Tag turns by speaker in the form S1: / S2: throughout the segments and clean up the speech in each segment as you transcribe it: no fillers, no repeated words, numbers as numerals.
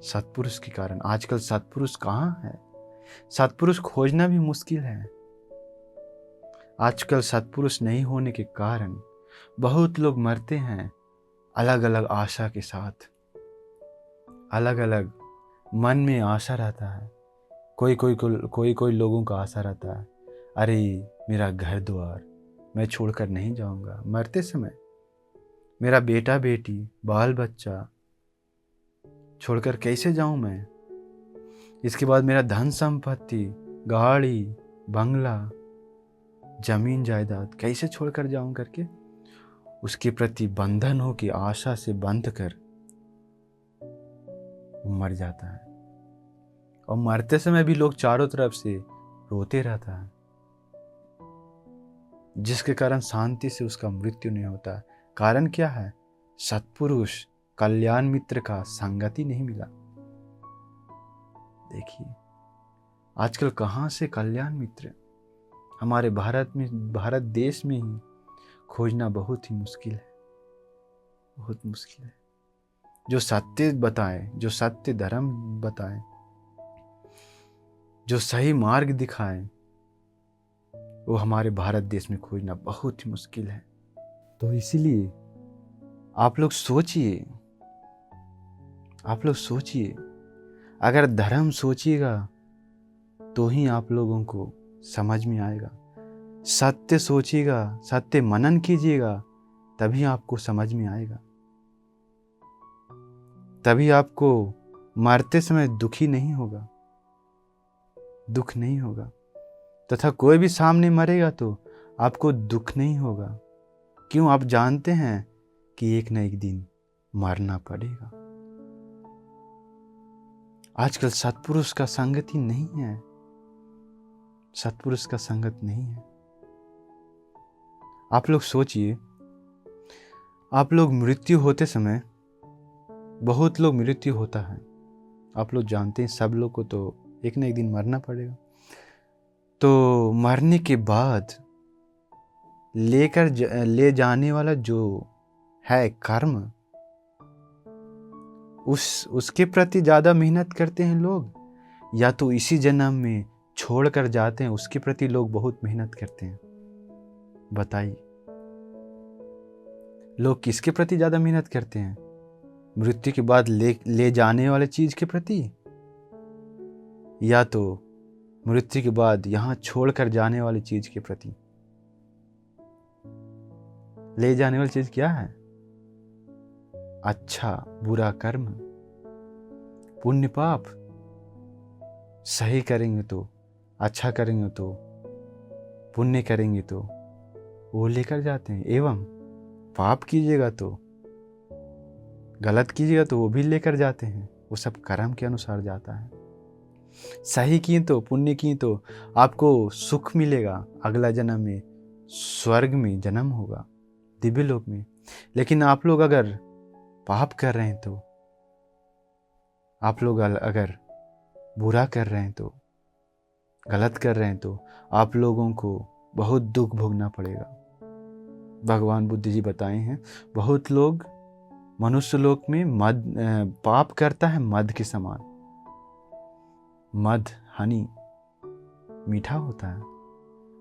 S1: सत्पुरुष के कारण। आजकल सत्पुरुष कहाँ है? सत्पुरुष खोजना भी मुश्किल है। आजकल सत्पुरुष नहीं होने के कारण बहुत लोग मरते हैं अलग अलग आशा के साथ। अलग अलग मन में आशा रहता है। कोई लोगों का आशा रहता है, अरे मेरा घर द्वार मैं छोड़कर नहीं जाऊंगा। मरते समय मेरा बेटा बेटी बाल बच्चा छोड़कर कैसे जाऊं मैं? इसके बाद मेरा धन संपत्ति, गाड़ी, बंगला, जमीन जायदाद कैसे छोड़कर जाऊं करके उसके प्रति बंधन हो की आशा से बंध कर मर जाता है। और मरते समय भी लोग चारों तरफ से रोते रहता है, जिसके कारण शांति से उसका मृत्यु नहीं होता है। कारण क्या है? सत्पुरुष कल्याण मित्र का संगति नहीं मिला। देखिए आजकल कहाँ से कल्याण मित्र? हमारे भारत देश में ही खोजना बहुत ही मुश्किल है, बहुत मुश्किल है। जो सत्य बताए, जो सत्य धर्म बताए, जो सही मार्ग दिखाए, वो हमारे भारत देश में खोजना बहुत ही मुश्किल है। तो इसीलिए आप लोग सोचिए, अगर धर्म सोचिएगा तो ही आप लोगों को समझ में आएगा। सत्य सोचिएगा, सत्य मनन कीजिएगा, तभी आपको समझ में आएगा। तभी आपको मरते समय दुख नहीं होगा। तथा कोई भी सामने मरेगा तो आपको दुख नहीं होगा। क्यों? आप जानते हैं कि एक न एक दिन मरना पड़ेगा। आजकल सत्पुरुष का संगति नहीं है, सत्पुरुष का संगत नहीं है। आप लोग सोचिए, आप लोग मृत्यु होते समय, बहुत लोग मृत्यु होता है, आप लोग जानते हैं सब लोग को तो एक न एक दिन मरना पड़ेगा। तो मरने के बाद ले जाने वाला जो है कर्म, उसके प्रति ज़्यादा मेहनत करते हैं लोग, या तो इसी जन्म में छोड़ कर जाते हैं उसके प्रति लोग बहुत मेहनत करते हैं? बताइए, लोग किसके प्रति ज़्यादा मेहनत करते हैं? मृत्यु के बाद ले जाने वाले चीज़ के प्रति, या तो मृत्यु के बाद यहाँ छोड़कर जाने वाली चीज़ के प्रति? ले जाने वाली चीज़ क्या है? अच्छा बुरा कर्म, पुण्य पाप। सही करेंगे तो, अच्छा करेंगे तो, पुण्य करेंगे तो वो लेकर जाते हैं। एवं पाप कीजिएगा तो, गलत कीजिएगा तो वो भी लेकर जाते हैं। वो सब कर्म के अनुसार जाता है। सही किए तो, पुण्य किए तो आपको सुख मिलेगा, अगला जन्म में स्वर्ग में जन्म होगा, दिव्य लोक में। लेकिन आप लोग अगर पाप कर रहे हैं तो, आप लोग अगर बुरा कर रहे हैं तो, गलत कर रहे हैं तो आप लोगों को बहुत दुख भोगना पड़ेगा। भगवान बुद्ध जी बताए हैं, बहुत लोग मनुष्य लोक में पाप करता है मध के समान। मध, हनी मीठा होता है,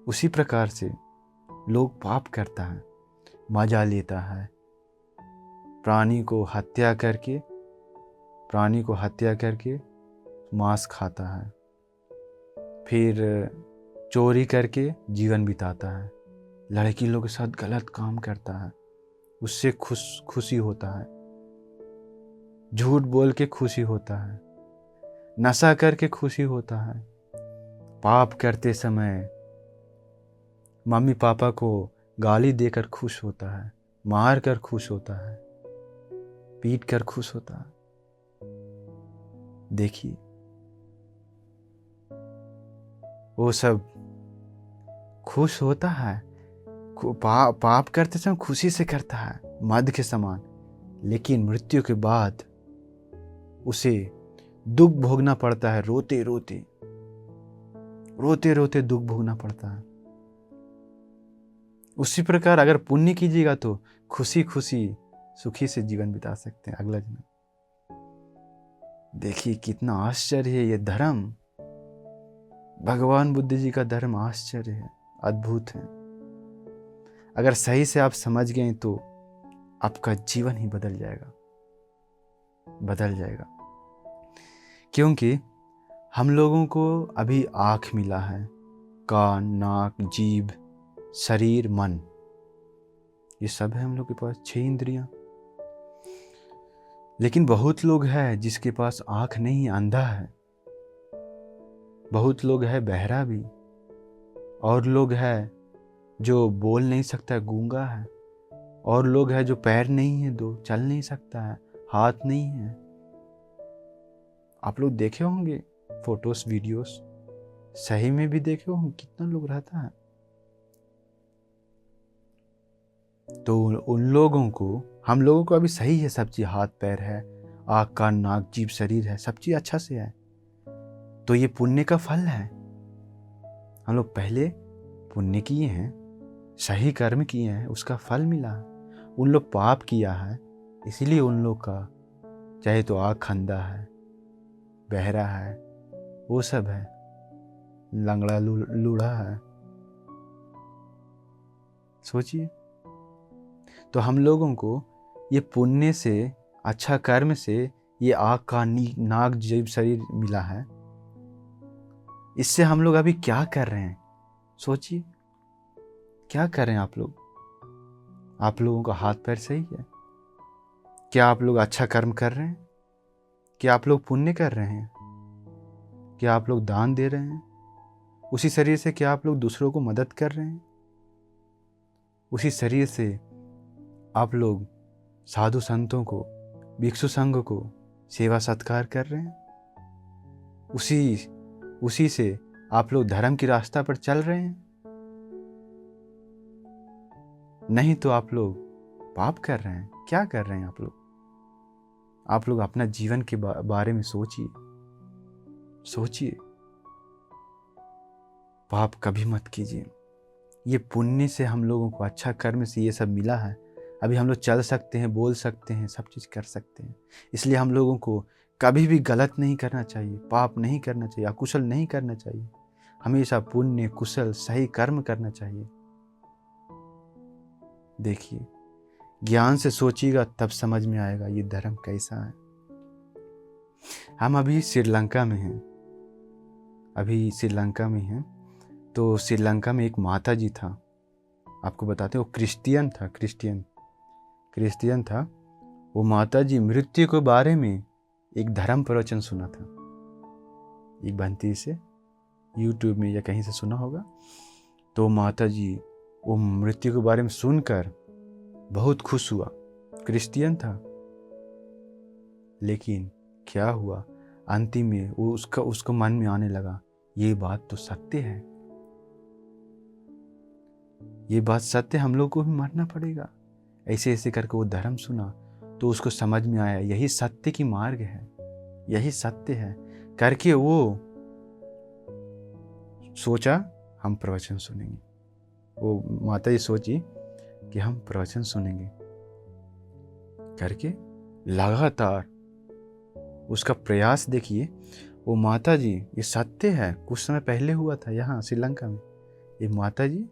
S1: उसी प्रकार से लोग पाप करता है, मजा लेता है, प्राणी को हत्या करके मांस खाता है, फिर चोरी करके जीवन बिताता है, लड़की लोग के साथ गलत काम करता है, उससे खुशी होता है, झूठ बोल के खुशी होता है, नशा करके खुशी होता है। पाप करते समय मम्मी पापा को गाली देकर खुश होता है, मार कर खुश होता है, पीट कर खुश होता है। देखिए वो सब खुश होता है, पाप करते समय खुशी से करता है मद के समान, लेकिन मृत्यु के बाद उसे दुख भोगना पड़ता है, रोते रोते दुख भोगना पड़ता है। उसी प्रकार अगर पुण्य कीजिएगा तो खुशी सुखी से जीवन बिता सकते हैं अगला जन्म। देखिए कितना आश्चर्य है ये धर्म। भगवान बुद्ध जी का धर्म आश्चर्य है, अद्भुत है। अगर सही से आप समझ गए तो आपका जीवन ही बदल जाएगा, बदल जाएगा। क्योंकि हम लोगों को अभी आँख मिला है, कान, नाक, जीभ, शरीर, मन, ये सब है हम लोग के पास, 6 इंद्रियां। लेकिन बहुत लोग हैं जिसके पास आँख नहीं, अंधा है। बहुत लोग हैं बहरा भी, और लोग हैं जो बोल नहीं सकता, गूंगा है। और लोग हैं जो पैर नहीं है, दो चल नहीं सकता है, हाथ नहीं है। आप लोग देखे होंगे फोटोस, वीडियोस, सही में भी देखे होंगे कितना लोग रहता है। तो उन लोगों को, हम लोगों को अभी सही है, सब चीज, हाथ पैर है, आँख कान नाक जीभ शरीर है, सब चीज अच्छा से है। तो ये पुण्य का फल है। हम लोग पहले पुण्य किए हैं, सही कर्म किए हैं, उसका फल मिला है। उन लोग पाप किया है, इसीलिए उन लोग का चाहे तो आँख अंधा है, बहरा है, वो सब है, लंगड़ा लूढ़ा है। सोचिए। तो हम लोगों को ये पुण्य से, अच्छा कर्म से ये आँख कान नाक जीभ शरीर मिला है। इससे हम लोग अभी क्या कर रहे हैं? सोचिए, क्या कर रहे हैं आप लोग? आप लोगों का हाथ पैर सही है? क्या आप लोग अच्छा कर्म कर रहे हैं? क्या आप लोग पुण्य कर रहे हैं? क्या आप लोग दान दे रहे हैं? उसी शरीर से क्या आप लोग दूसरों को मदद कर रहे हैं? उसी शरीर से आप लोग साधु संतों को, भिक्षु संघ को सेवा सत्कार कर रहे हैं? उसी से आप लोग धर्म की रास्ता पर चल रहे हैं? नहीं तो आप लोग पाप कर रहे हैं। क्या कर रहे हैं आप लोग? आप लोग अपना जीवन के बारे में सोचिए, सोचिए। पाप कभी मत कीजिए। ये पुण्य से हम लोगों को, अच्छा कर्म से ये सब मिला है। अभी हम लोग चल सकते हैं, बोल सकते हैं, सब चीज़ कर सकते हैं। इसलिए हम लोगों को कभी भी गलत नहीं करना चाहिए, पाप नहीं करना चाहिए, अकुशल नहीं करना चाहिए। हमेशा पुण्य, कुशल, सही कर्म करना चाहिए। देखिए, ज्ञान से सोचिएगा तब समझ में आएगा ये धर्म कैसा है। हम अभी श्रीलंका में हैं, तो श्रीलंका में एक माता जी था, आपको बताते हैं, वो क्रिश्चियन था। वो माता जी मृत्यु के बारे में एक धर्म प्रवचन सुना था, एक बंटी से, यूट्यूब में या कहीं से सुना होगा। तो माता जी वो मृत्यु के बारे में सुनकर बहुत खुश हुआ। क्रिश्चियन था, लेकिन क्या हुआ, अंतिम में वो उसको मन में आने लगा, ये बात तो सत्य है, ये बात सत्य, हम लोग को भी मरना पड़ेगा। ऐसे ऐसे करके वो धर्म सुना, तो उसको समझ में आया यही सत्य की मार्ग है, यही सत्य है। करके वो सोचा हम प्रवचन सुनेंगे। वो माता जी सोची कि हम प्रवचन सुनेंगे, करके लगातार उसका प्रयास देखिए। वो माता जी, ये सत्य है, कुछ समय पहले हुआ था यहाँ श्रीलंका में। ये माता जी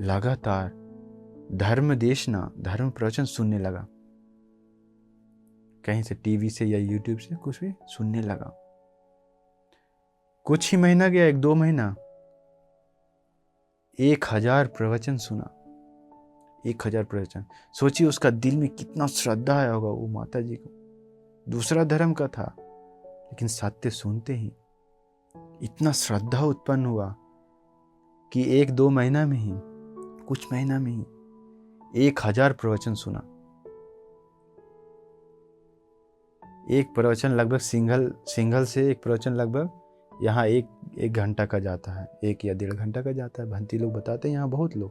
S1: लगातार धर्म देशना, धर्म प्रवचन सुनने लगा, कहीं से टीवी से या यूट्यूब से कुछ भी सुनने लगा। कुछ ही महीना गया, 1-2 महीना, 1000 प्रवचन सुना, 1000 प्रवचन। सोचिए उसका दिल में कितना श्रद्धा आया होगा वो माता जी को। दूसरा धर्म का था, लेकिन सत्य सुनते ही इतना श्रद्धा उत्पन्न हुआ कि 1-2 महीना में ही, कुछ महीना में ही 1000 प्रवचन सुना। एक प्रवचन लगभग सिंगल से एक प्रवचन लगभग यहाँ एक घंटा का जाता है, 1 या 1.5 घंटा का जाता है, भंती लोग बताते हैं यहाँ बहुत लोग।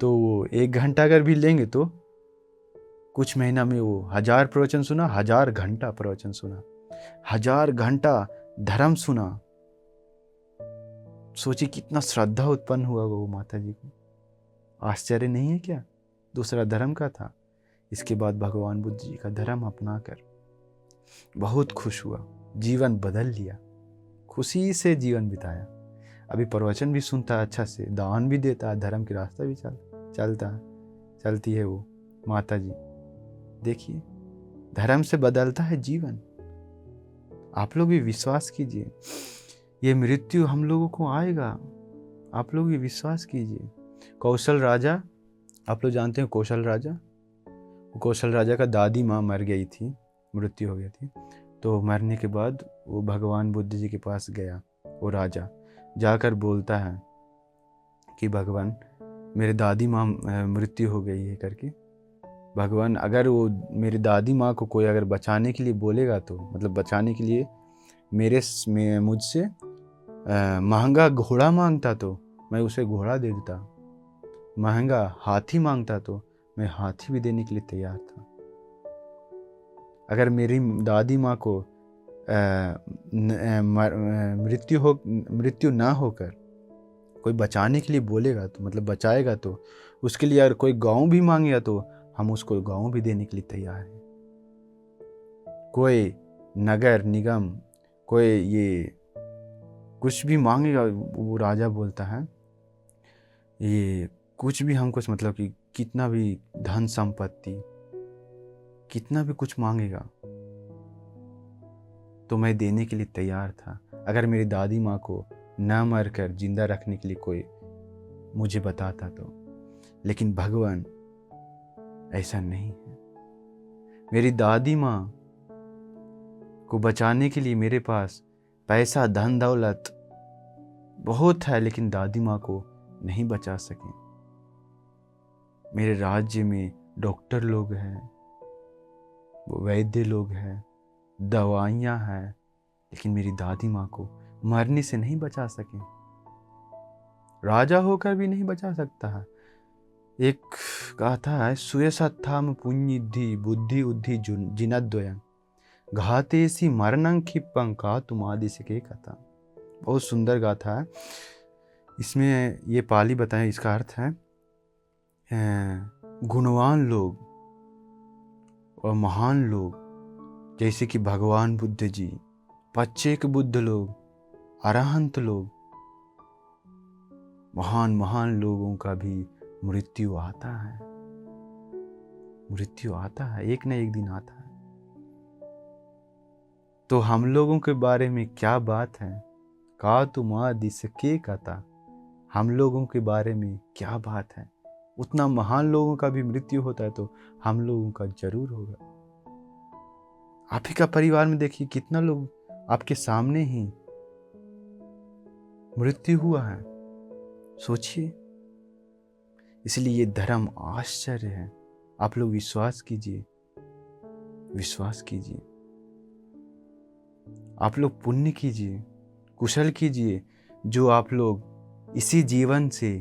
S1: तो वो 1 घंटा अगर भी लेंगे तो कुछ महीना में वो 1000 प्रवचन सुना, 1000 घंटा प्रवचन सुना, 1000 घंटा धर्म सुना। सोचिए कितना श्रद्धा उत्पन्न हुआ वो माता जी को। आश्चर्य नहीं है क्या? दूसरा धर्म का था, इसके बाद भगवान बुद्ध जी का धर्म अपनाकर बहुत खुश हुआ, जीवन बदल लिया, खुशी से जीवन बिताया। अभी प्रवचन भी सुनता है अच्छा से, दान भी देता है, धर्म के रास्ता भी चलती है वो माता जी। देखिए, धर्म से बदलता है जीवन। आप लोग भी विश्वास कीजिए, ये मृत्यु हम लोगों को आएगा, आप लोग भी विश्वास कीजिए। कौशल राजा, आप लोग जानते हैं कौशल राजा का दादी माँ मर गई थी, मृत्यु हो गई थी। तो मरने के बाद वो भगवान बुद्ध जी के पास गया। वो राजा जाकर बोलता है कि भगवान, मेरे दादी माँ मृत्यु हो गई है करके। भगवान, अगर वो मेरी दादी माँ को कोई अगर बचाने के लिए बोलेगा, तो मतलब बचाने के लिए मुझसे महंगा घोड़ा मांगता तो मैं उसे घोड़ा दे देता, महंगा हाथी मांगता तो मैं हाथी भी देने के लिए तैयार था। अगर मेरी दादी माँ को मृत्यु ना होकर कोई बचाने के लिए बोलेगा, तो मतलब बचाएगा, तो उसके लिए अगर कोई गांव भी मांगेगा तो हम उसको गांव भी देने के लिए तैयार हैं। कोई नगर निगम, कोई ये कुछ भी मांगेगा, वो राजा बोलता है ये कुछ भी हमको, मतलब कि कितना भी धन संपत्ति, कितना भी कुछ मांगेगा तो मैं देने के लिए तैयार था, अगर मेरी दादी माँ को न मर कर जिंदा रखने के लिए कोई मुझे बताता तो। लेकिन भगवान ऐसा नहीं है। मेरी दादी माँ को बचाने के लिए मेरे पास पैसा धन दौलत बहुत है, लेकिन दादी माँ को नहीं बचा सके। मेरे राज्य में डॉक्टर लोग हैं, वैद्य लोग हैं, दवाइयाँ हैं, लेकिन मेरी दादी माँ को मरने से नहीं बचा सके। राजा होकर भी नहीं बचा सकता है। एक गाथा है, सुयसत्थाम पुण्यिद्धि बुद्धि उद्धि जिनद्वयं घातेसी मरणं क्षिप्पं का तुमादि के कथा। बहुत सुंदर गाथा है। इसमें ये पाली बताएं, इसका अर्थ है गुणवान लोग और महान लोग, जैसे कि भगवान बुद्ध जी, पच्चेक बुद्ध लोग, अरहंत लोग, महान महान लोगों का भी मृत्यु आता है। मृत्यु आता है, एक न एक दिन आता है। तो हम लोगों के बारे में क्या बात है, का तुमा दिसके कथा, हम लोगों के बारे में क्या बात है। उतना महान लोगों का भी मृत्यु होता है तो हम लोगों का जरूर होगा। आप ही का परिवार में देखिए, कितना लोग आपके सामने ही मृत्यु हुआ है, सोचिए। इसलिए ये धर्म आश्चर्य है। आप लोग विश्वास कीजिए, विश्वास कीजिए। आप लोग पुण्य कीजिए, कुशल कीजिए, जो आप लोग इसी जीवन से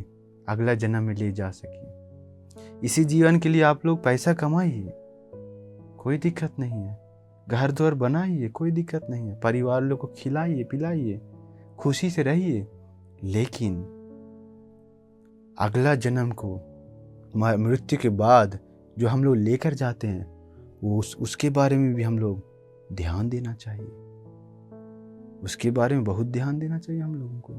S1: अगला जन्म में ले जा सके। इसी जीवन के लिए आप लोग पैसा कमाइए, कोई दिक्कत नहीं है। घर द्वार बनाइए, कोई दिक्कत नहीं है। परिवार लोग को खिलाइए पिलाइए, खुशी से रहिए। लेकिन अगला जन्म को, मृत्यु के बाद जो हम लोग लेकर जाते हैं, वो उसके बारे में भी हम लोग ध्यान देना चाहिए। उसके बारे में बहुत ध्यान देना चाहिए हम लोगों को।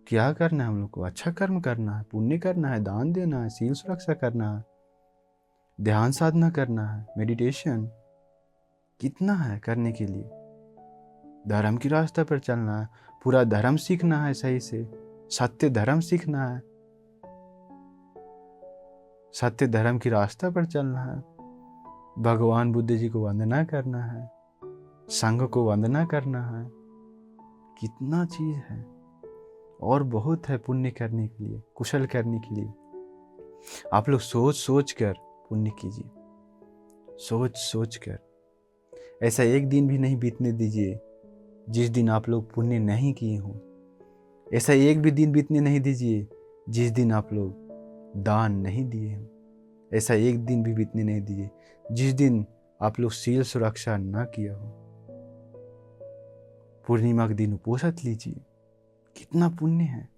S1: क्या करना है हम लोग को? अच्छा कर्म करना है, पुण्य करना है, दान देना है, सील सुरक्षा करना है, ध्यान साधना करना है, मेडिटेशन कितना है करने के लिए। धर्म की रास्ते पर चलना है, पूरा धर्म सीखना है, सही से सत्य धर्म सीखना है, सत्य धर्म की रास्ता पर चलना है। भगवान बुद्ध जी को वंदना करना है, संघ को वंदना करना है। कितना चीज है, और बहुत है पुण्य करने के लिए, कुशल करने के लिए। आप लोग सोच सोच कर पुण्य कीजिए, सोच सोच कर। ऐसा एक दिन भी नहीं बीतने दीजिए जिस दिन आप लोग पुण्य नहीं किए हों। ऐसा एक भी दिन बीतने नहीं दीजिए जिस दिन आप लोग दान नहीं दिए हों। ऐसा एक दिन भी बीतने नहीं दीजिए जिस दिन आप लोग सील सुरक्षा ना किया हो। पूर्णिमा के दिन उपवास लीजिए, कितना पुण्य है।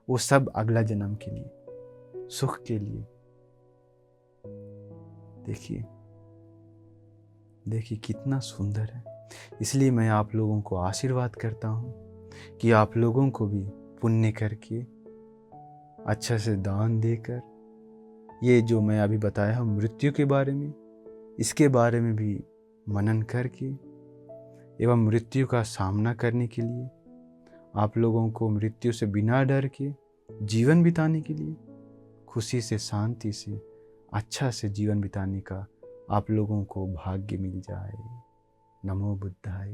S1: वो सब अगला जन्म के लिए, सुख के लिए। देखिए देखिए कितना सुंदर है। इसलिए मैं आप लोगों को आशीर्वाद करता हूँ कि आप लोगों को भी पुण्य करके, अच्छा से दान देकर, ये जो मैं अभी बताया हूँ मृत्यु के बारे में, इसके बारे में भी मनन करके एवं मृत्यु का सामना करने के लिए, आप लोगों को मृत्यु से बिना डर के जीवन बिताने के लिए, खुशी से, शांति से, अच्छा से जीवन बिताने का आप लोगों को भाग्य मिल जाए। नमो बुद्धाय।